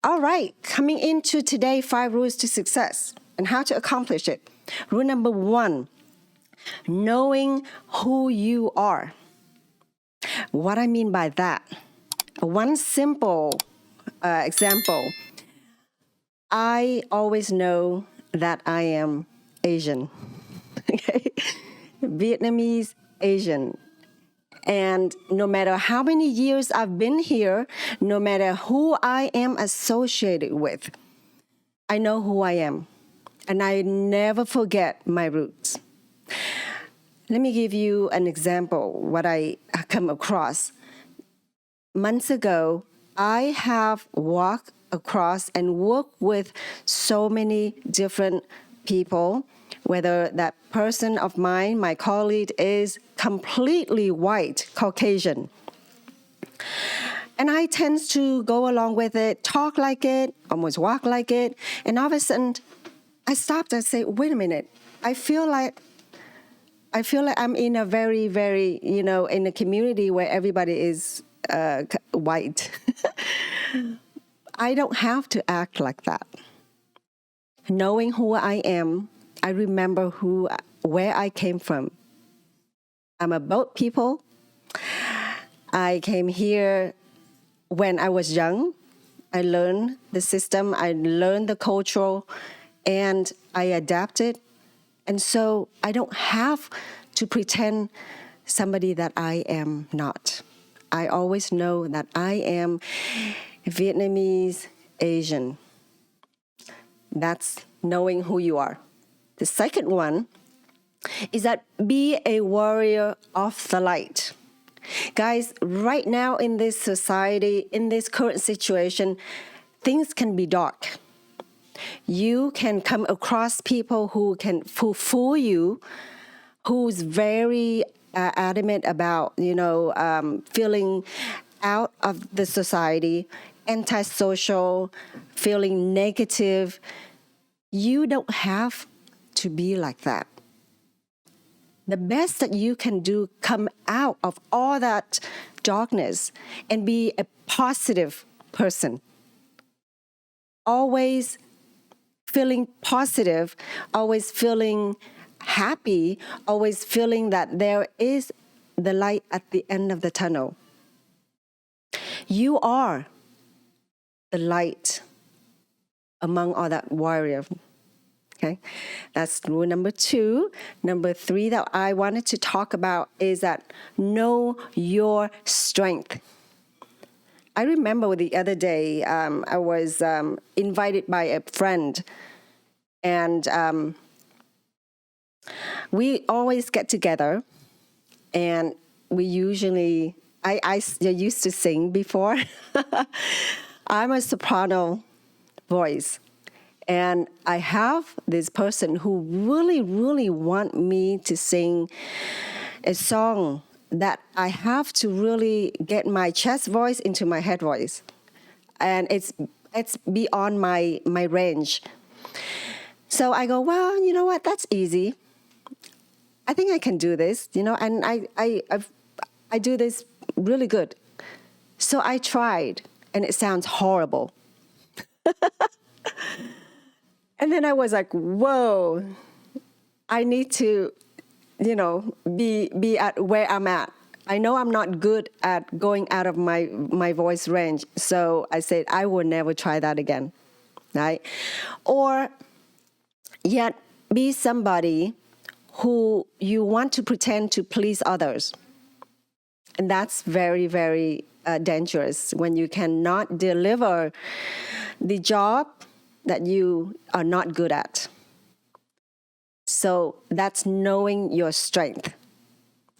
All right, coming into today, 5 rules to success and how to accomplish it. Rule number 1, knowing who you are. What I mean by that, one simple example, I always know that I am Asian, okay? Vietnamese Asian. And no matter how many years I've been here, no matter who I am associated with, I know who I am. And I never forget my roots. Let me give you an example, what I come across. Months ago, I have walked across and worked with so many different people, whether that person of mine, my colleague, is completely white, Caucasian. And I tend to go along with it, talk like it, almost walk like it. And all of a sudden, I stopped and say, wait a minute, I feel like I'm in a very, very, in a community where everybody is white. I don't have to act like that. Knowing who I am, I remember where I came from. I'm a boat people. I came here when I was young. I learned the system, I learned the culture, and I adapted. And so I don't have to pretend somebody that I am not. I always know that I am Vietnamese Asian. That's knowing who you are. The second one is that be a warrior of the light. Guys, right now in this society, in this current situation, things can be dark. You can come across people who fool you, who's very adamant about, feeling out of the society, antisocial, feeling negative. You don't have to be like that. The best that you can do, come out of all that darkness and be a positive person. Always feeling positive, always feeling happy, always feeling that there is the light at the end of the tunnel. You are the light among all that warrior. Okay, that's rule number 2. Number 3 that I wanted to talk about is that know your strength. I remember the other day, I was invited by a friend, and we always get together, and we usually, I used to sing before. I'm a soprano voice. And I have this person who really, really want me to sing a song that I have to really get my chest voice into my head voice. And it's beyond my range. So I go, well, you know what? That's easy. I think I can do this, and I do this really good. So I tried, and it sounds horrible. And then I was like, whoa, I need to, be at where I'm at. I know I'm not good at going out of my voice range. So I said, I will never try that again, right? Or yet be somebody who you want to pretend to please others. And that's very, very dangerous when you cannot deliver the job that you are not good at. So that's knowing your strength.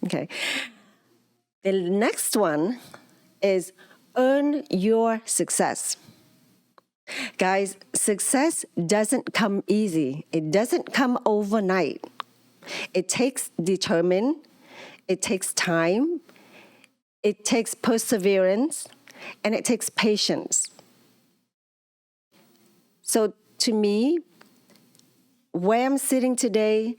Okay. The next one is earn your success. Guys, success doesn't come easy. It doesn't come overnight. It takes determination. It takes time. It takes perseverance. And it takes patience. So to me, where I'm sitting today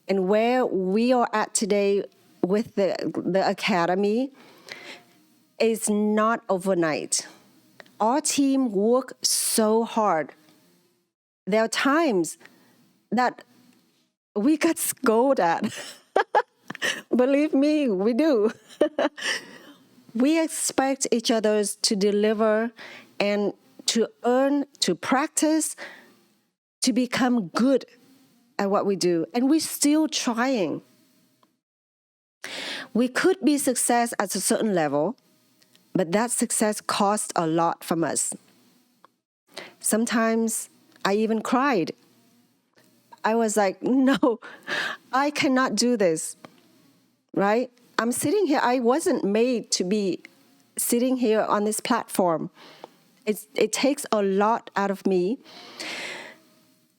and where we are at today with the academy is not overnight. our team work so hard. There are times that we got scolded at. Believe me, we do. We expect each other to deliver and to earn, to practice, to become good at what we do. And we're still trying. We could be success at a certain level, but that success costs a lot from us. Sometimes I even cried. I was like, no, I cannot do this, right? I'm sitting here. I wasn't made to be sitting here on this platform. It takes a lot out of me.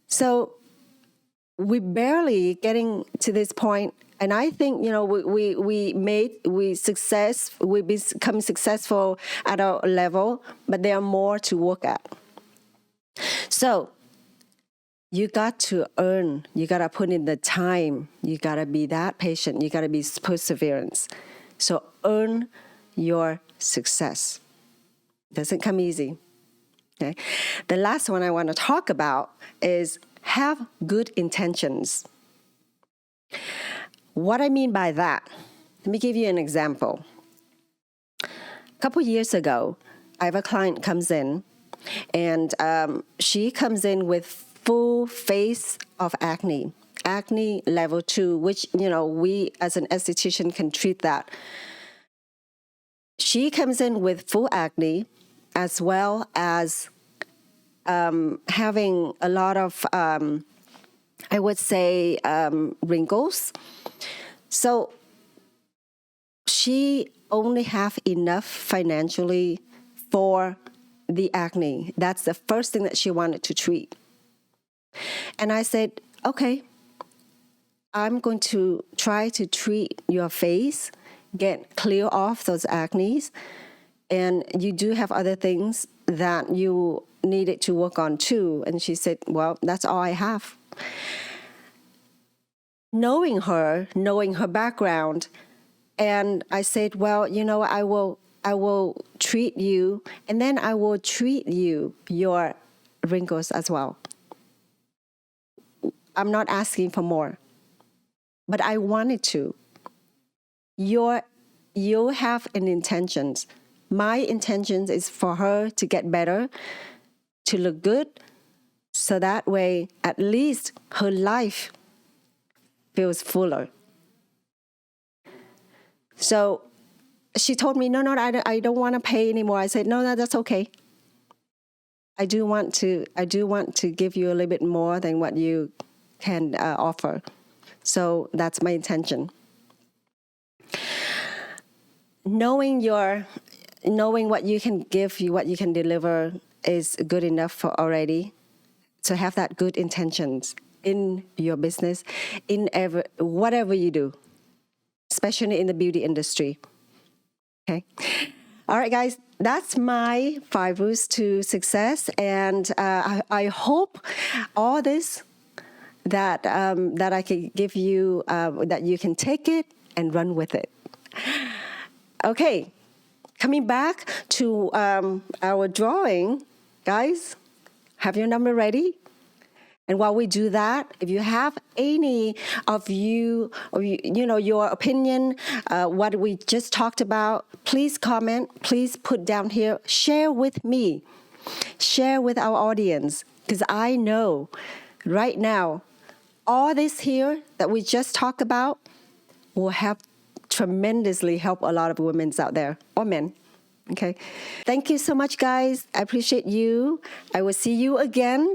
So we're barely getting to this point. And I think, we become successful at our level, but there are more to work at. So you got to earn, you got to put in the time, you got to be that patient, you got to be perseverance. So earn your success. Doesn't come easy. Okay. The last one I want to talk about is have good intentions. What I mean by that, let me give you an example. A couple years ago, I have a client comes in, and she comes in with full face of acne level 2, which, we as an esthetician can treat that. She comes in with full acne, as well as having a lot of, I would say, wrinkles. So she only have enough financially for the acne. That's the first thing that she wanted to treat. And I said, okay, I'm going to try to treat your face, get clear off those acnes, and you do have other things that you needed to work on too. And she said, well, that's all I have. Knowing her background, and I said, well, I will treat you, and then I will treat your wrinkles as well. I'm not asking for more, but I wanted to. You have an intention. My intention is for her to get better, to look good, so that way at least her life feels fuller. So she told me, no, I don't want to pay anymore. I said, no, that's okay. I do want to give you a little bit more than what you can offer. So that's my intention. Knowing what you can give, what you can deliver is good enough for already. So have that good intentions in your business, in whatever you do, especially in the beauty industry. Okay. All right, guys, that's my 5 rules to success. And I hope all this that I can give you, that you can take it and run with it. Okay, coming back to our drawing, guys, have your number ready? And while we do that, if you have any of your opinion, what we just talked about, please comment, please put down here, share with me, share with our audience, because I know right now, all this here that we just talked about will tremendously help a lot of women out there, or men. Okay. Thank you so much, guys. I appreciate you. I will see you again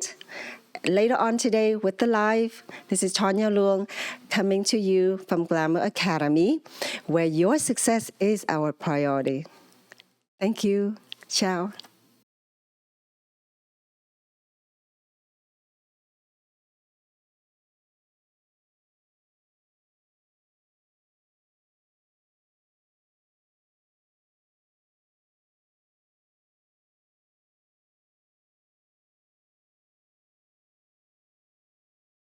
later on today with the live. This is Tanya Luong coming to you from Glamour Academy, where your success is our priority. Thank you. Ciao.